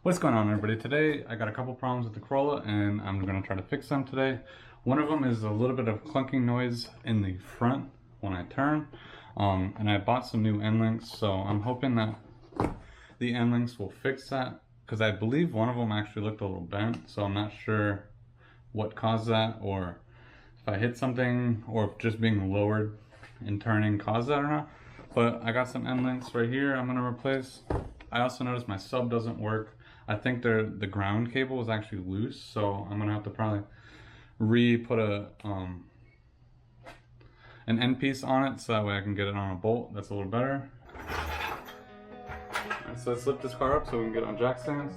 What's going on, everybody? Today I got a couple problems with the Corolla and I'm going to try to fix them today. One of them is a little bit of clunking noise in the front when I turn, and I bought some new end links, so I'm hoping that the end links will fix that, because I believe one of them actually looked a little bent, so I'm not sure what caused that, or if I hit something, or if just being lowered and turning caused that or not. But I got some end links right here I'm going to replace. I also noticed my sub doesn't work. I think the ground cable is actually loose, so I'm gonna have to probably re-put an end piece on it, so that way I can get it on a bolt that's a little better. Right, so let's lift this car up so we can get it on jack stands.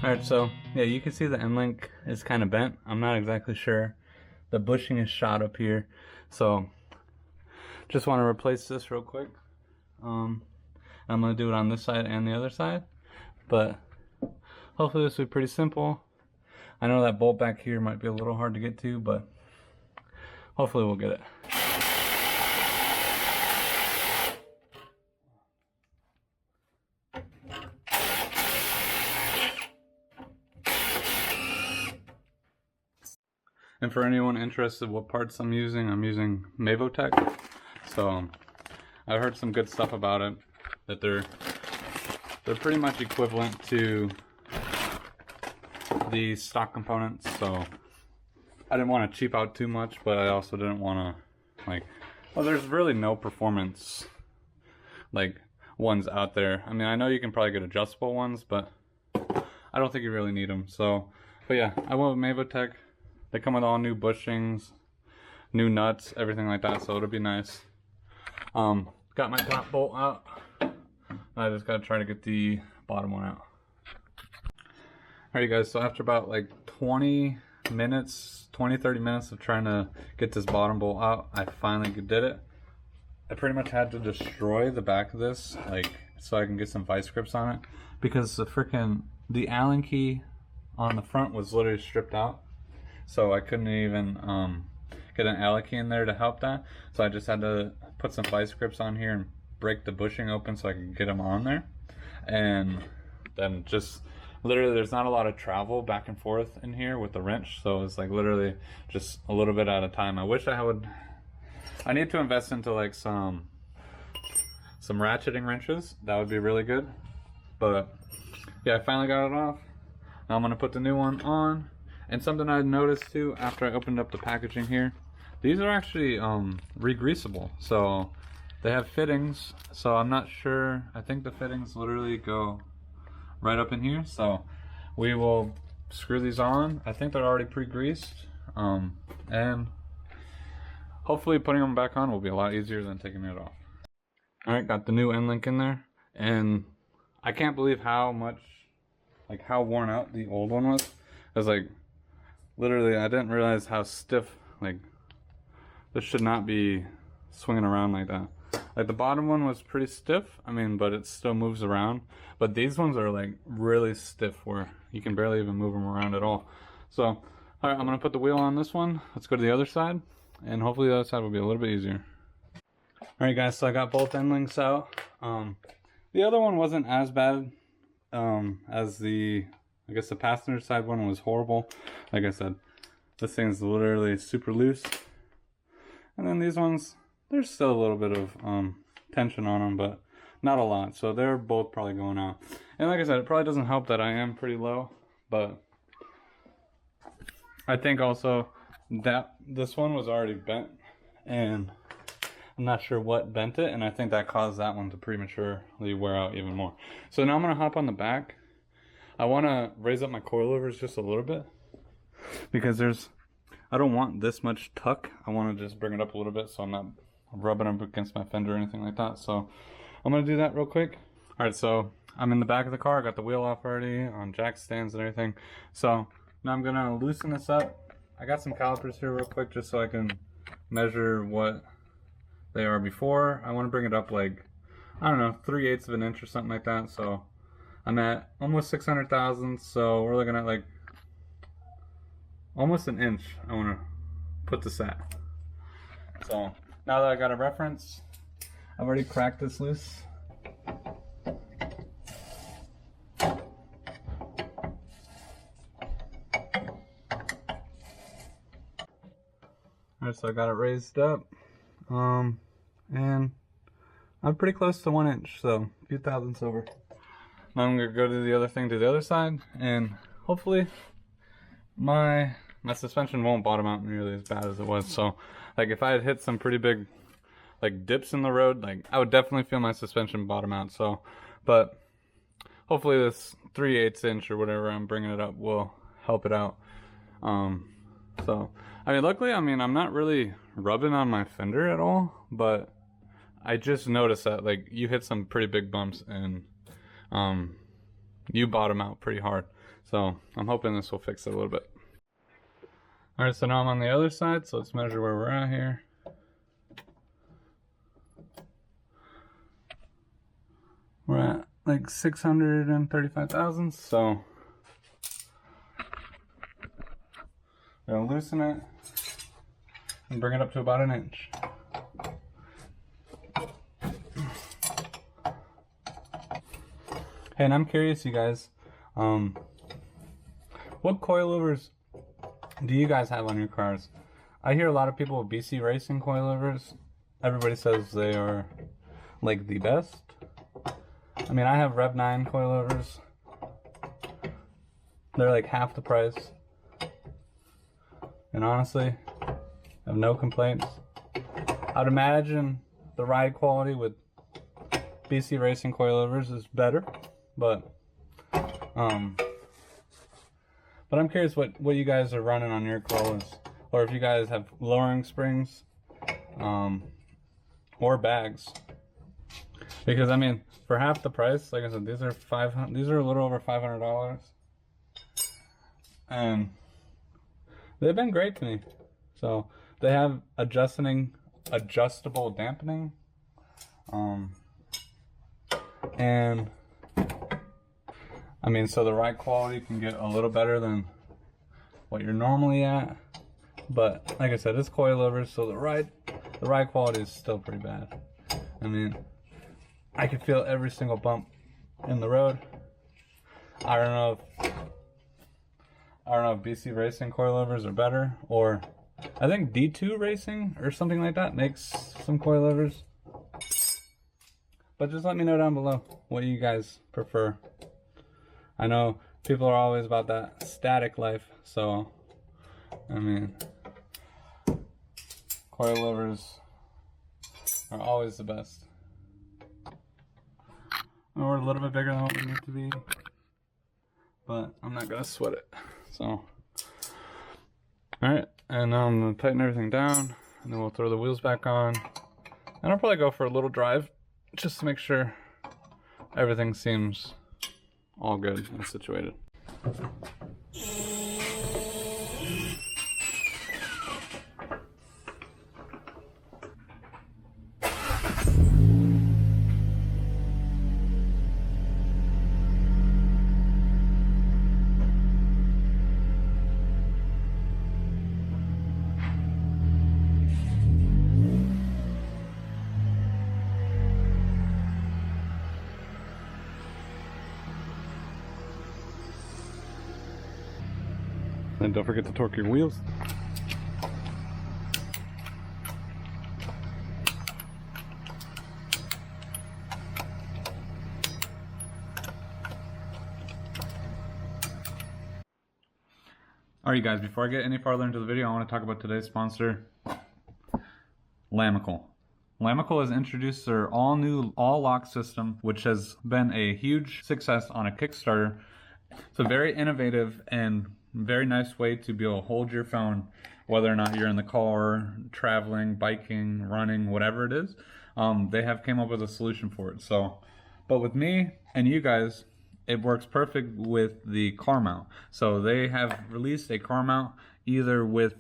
Alright, so yeah, you can see the end link is kind of bent. I'm not exactly sure. The bushing is shot up here, so just want to replace this real quick. I'm going to do it on this side and the other side, but hopefully this will be pretty simple. I know that bolt back here might be a little hard to get to, but hopefully we'll get it. And for anyone interested what parts I'm using Mavotech. So I've heard some good stuff about it, that they're pretty much equivalent to the stock components. So I didn't want to cheap out too much, but I also didn't want to well, there's really no performance ones out there. I mean, I know you can probably get adjustable ones, but I don't think you really need them. So, but yeah, I went with Mavotech. They come with all new bushings, new nuts, everything like that, so it'll be nice. Got my top bolt out. I just gotta try to get the bottom one out. Alright guys, so after about 20 minutes, 30 minutes of trying to get this bottom bolt out, I finally did it. I pretty much had to destroy the back of this, so I can get some vice grips on it, because the Allen key on the front was literally stripped out. So I couldn't even get an Allen key in there to help that. So I just had to put some vice grips on here and break the bushing open so I could get them on there. And then just literally there's not a lot of travel back and forth in here with the wrench. So it's literally just a little bit at a time. I wish I need to invest into some ratcheting wrenches. That would be really good. But yeah, I finally got it off. Now I'm gonna put the new one on. And something I noticed too after I opened up the packaging here, these are actually re-greasable. So they have fittings, so I'm not sure. I think the fittings literally go right up in here. So we will screw these on. I think they're already pre-greased. And hopefully putting them back on will be a lot easier than taking it off. Alright, got the new end link in there. And I can't believe how much, how worn out the old one was. It was literally, I didn't realize how stiff, this should not be swinging around like that. The bottom one was pretty stiff, but it still moves around. But these ones are really stiff where you can barely even move them around at all. So, alright, I'm gonna put the wheel on this one. Let's go to the other side, and hopefully the other side will be a little bit easier. Alright guys, so I got both end links out. The other one wasn't as bad as I guess the passenger side one was horrible. Like I said, this thing's literally super loose. And then these ones, there's still a little bit of tension on them, but not a lot. So they're both probably going out. And like I said, it probably doesn't help that I am pretty low, but I think also that this one was already bent, and I'm not sure what bent it, and I think that caused that one to prematurely wear out even more. So now I'm gonna hop on the back. I want to raise up my coilovers just a little bit, because I don't want this much tuck. I want to just bring it up a little bit so I'm not rubbing up against my fender or anything like that. So I'm going to do that real quick. Alright, so I'm in the back of the car. I got the wheel off already on jack stands and everything. So now I'm going to loosen this up. I got some calipers here real quick just so I can measure what they are before. I want to bring it up like, I don't know, 3/8 of an inch or something like that. So I'm at almost 600 thousandths. So we're looking at like almost an inch. I want to put this at. So now that I got a reference, I've already cracked this loose. Alright, so I got it raised up, and I'm pretty close to 1 inch, so a few thousandths over. Now I'm gonna go do the other thing to the other side, and hopefully my suspension won't bottom out nearly as bad as it was. So, like, if I had hit some pretty big, like, dips in the road, like, I would definitely feel my suspension bottom out. So, but hopefully this 3/8 inch or whatever I'm bringing it up will help it out. So, I mean, luckily, I mean, I'm not really rubbing on my fender at all, but I just noticed that, like, you hit some pretty big bumps and you bottom out pretty hard. So I'm hoping this will fix it a little bit. All right, so now I'm on the other side, so let's measure where we're at here. We're at like 635 thousandths, so I'm gonna loosen it and bring it up to about 1 inch. Hey, and I'm curious, you guys, what coilovers do you guys have on your cars? I hear a lot of people with BC Racing coilovers. Everybody says they are like the best. I mean, I have Rev 9 coilovers. They're like half the price. And honestly, I have no complaints. I'd imagine the ride quality with BC Racing coilovers is better, but I'm curious what you guys are running on your Corollas, or if you guys have lowering springs, or bags. Because I mean, for half the price, like I said, these are a little over $500, and they've been great to me. So they have adjustable dampening, and I mean, so the ride quality can get a little better than what you're normally at. But like I said, it's coilovers, so the ride quality is still pretty bad. I mean, I can feel every single bump in the road. I don't know if BC Racing coilovers are better, or I think D2 Racing or something like that makes some coilovers. But just let me know down below what you guys prefer. I know people are always about that static life, so I mean, coilovers are always the best. We're a little bit bigger than what we need to be, but I'm not gonna sweat it. So, alright, and now I'm gonna tighten everything down, and then we'll throw the wheels back on, and I'll probably go for a little drive just to make sure everything seems all good and situated. And don't forget to torque your wheels. Alright, you guys, before I get any farther into the video, I want to talk about today's sponsor, Lamical. Lamical has introduced their all-new all-lock system, which has been a huge success on a Kickstarter. It's a very innovative and very nice way to be able to hold your phone, whether or not you're in the car, traveling, biking, running, whatever it is. They have came up with a solution for it. So, but with me and you guys, it works perfect with the car mount. So they have released a car mount either with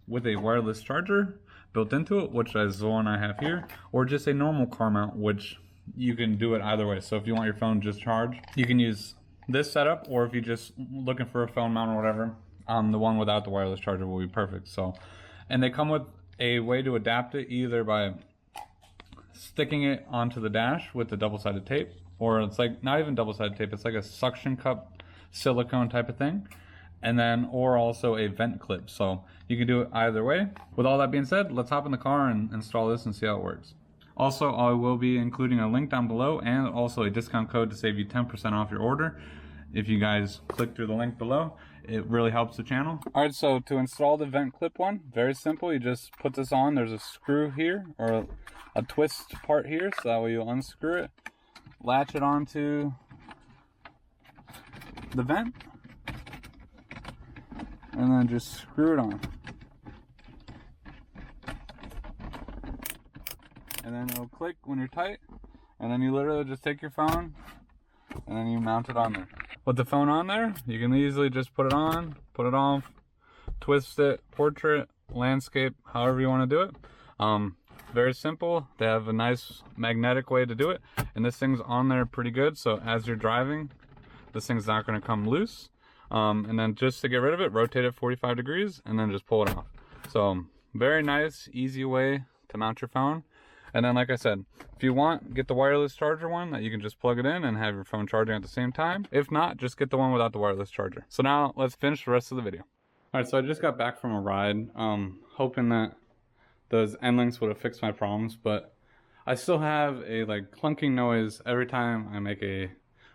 a wireless charger, built into it, which is the one I have here, or just a normal car mount, which you can do it either way. So if you want your phone just charged, you can use this setup, or if you're just looking for a phone mount or whatever, the one without the wireless charger will be perfect. So, and they come with a way to adapt it, either by sticking it onto the dash with the double-sided tape, or it's like not even double-sided tape, it's like a suction cup silicone type of thing, and then or also a vent clip. So you can do it either way. With all that being said, let's hop in the car and install this and see how it works. Also, I will be including a link down below and also a discount code to save you 10% off your order. If you guys click through the link below, it really helps the channel. All right, so to install the vent clip one, very simple. You just put this on. There's a screw here, or a twist part here, so that way you'll unscrew it, latch it onto the vent, and then just screw it on. And then it'll click when you're tight, and then you literally just take your phone and then you mount it on there. With the phone on there, you can easily just put it on, put it off, twist it, portrait, landscape, however you want to do it. Very simple. They have a nice magnetic way to do it, and this thing's on there pretty good, so as you're driving, this thing's not going to come loose. And then just to get rid of it, rotate it 45 degrees and then just pull it off. So very nice, easy way to mount your phone. And then, like I said, if you want, get the wireless charger one that you can just plug it in and have your phone charging at the same time. If not, just get the one without the wireless charger. So now let's finish the rest of the video. All right, so I just got back from a ride, hoping that those end links would have fixed my problems, but I still have a clunking noise every time I make a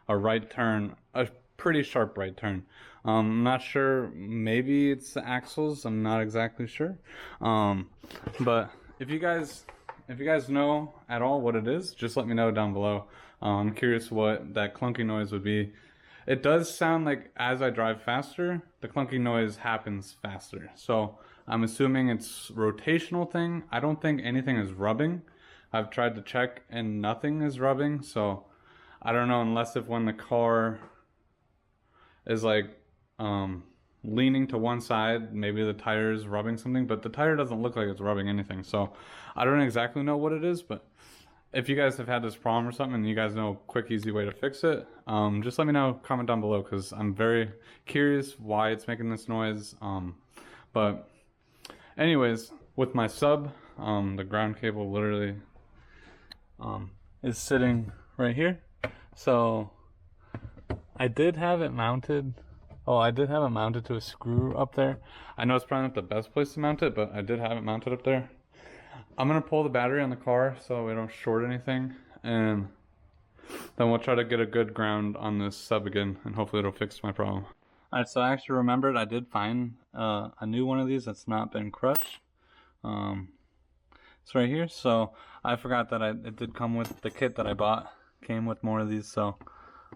right turn, a pretty sharp right turn. I'm not sure, maybe it's the axles, I'm not exactly sure. But if you guys know at all what it is, just let me know down below. I'm curious what that clunking noise would be. It does sound like as I drive faster, the clunking noise happens faster. So I'm assuming it's rotational thing. I don't think anything is rubbing. I've tried to check and nothing is rubbing. So I don't know, unless if when the car is leaning to one side, maybe the tire is rubbing something, but the tire doesn't look like it's rubbing anything. So I don't exactly know what it is, but if you guys have had this problem or something and you guys know a quick, easy way to fix it, just let me know, comment down below, because I'm very curious why it's making this noise. But anyways, with my sub, the ground cable literally is sitting right here. So I did have it mounted. Oh, I did have it mounted to a screw up there. I know it's probably not the best place to mount it, but I did have it mounted up there. I'm going to pull the battery on the car so we don't short anything, and then we'll try to get a good ground on this sub again, and hopefully it'll fix my problem. Alright, so I actually remembered I did find a new one of these that's not been crushed. It's right here, so I forgot that it did come with the kit that I bought. Came with more of these, so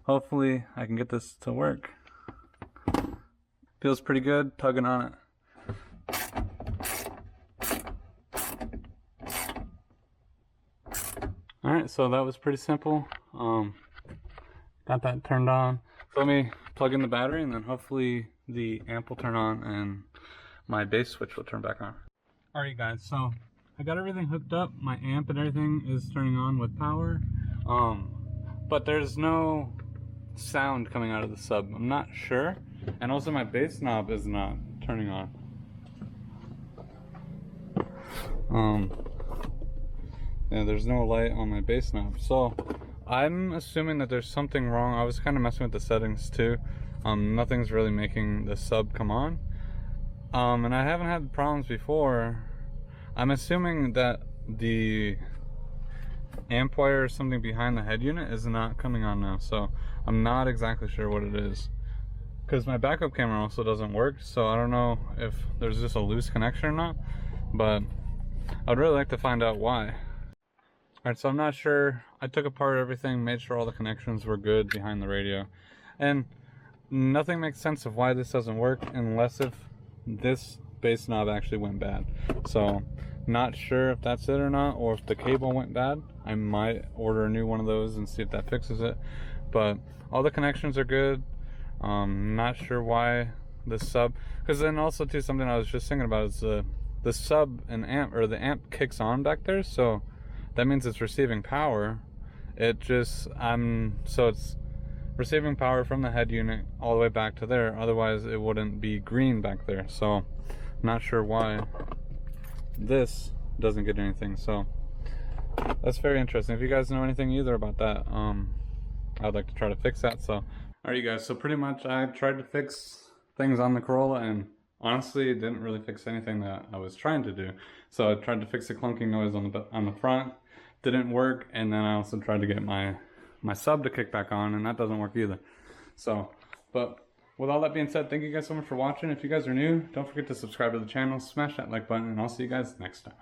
hopefully I can get this to work. Feels pretty good, tugging on it. Alright, so that was pretty simple. Got that turned on. So let me plug in the battery and then hopefully the amp will turn on and my bass switch will turn back on. Alright guys, so I got everything hooked up. My amp and everything is turning on with power. But there's no sound coming out of the sub. I'm not sure. And also my bass knob is not turning on. Yeah, there's no light on my bass knob. So I'm assuming that there's something wrong. I was kind of messing with the settings too. Nothing's really making the sub come on. And I haven't had problems before. I'm assuming that the amp wire or something behind the head unit is not coming on now. So I'm not exactly sure what it is. Because my backup camera also doesn't work, so I don't know if there's just a loose connection or not, but I'd really like to find out why. Alright, so I'm not sure. I took apart everything, made sure all the connections were good behind the radio, and nothing makes sense of why this doesn't work unless if this bass knob actually went bad. So not sure if that's it or not, or if the cable went bad. I might order a new one of those and see if that fixes it, but all the connections are good. Not sure why the sub, because then also too, something I was just thinking about is the the sub and amp, or the amp kicks on back there, so that means it's receiving power. It just, so it's receiving power from the head unit all the way back to there, otherwise it wouldn't be green back there. So I'm not sure why this doesn't get anything, so that's very interesting. If you guys know anything either about that, I'd like to try to fix that. So alright you guys, so pretty much I tried to fix things on the Corolla, and honestly it didn't really fix anything that I was trying to do. So I tried to fix the clunking noise on the front, didn't work, and then I also tried to get my sub to kick back on, and that doesn't work either. So, but with all that being said, thank you guys so much for watching. If you guys are new, don't forget to subscribe to the channel, smash that like button, and I'll see you guys next time.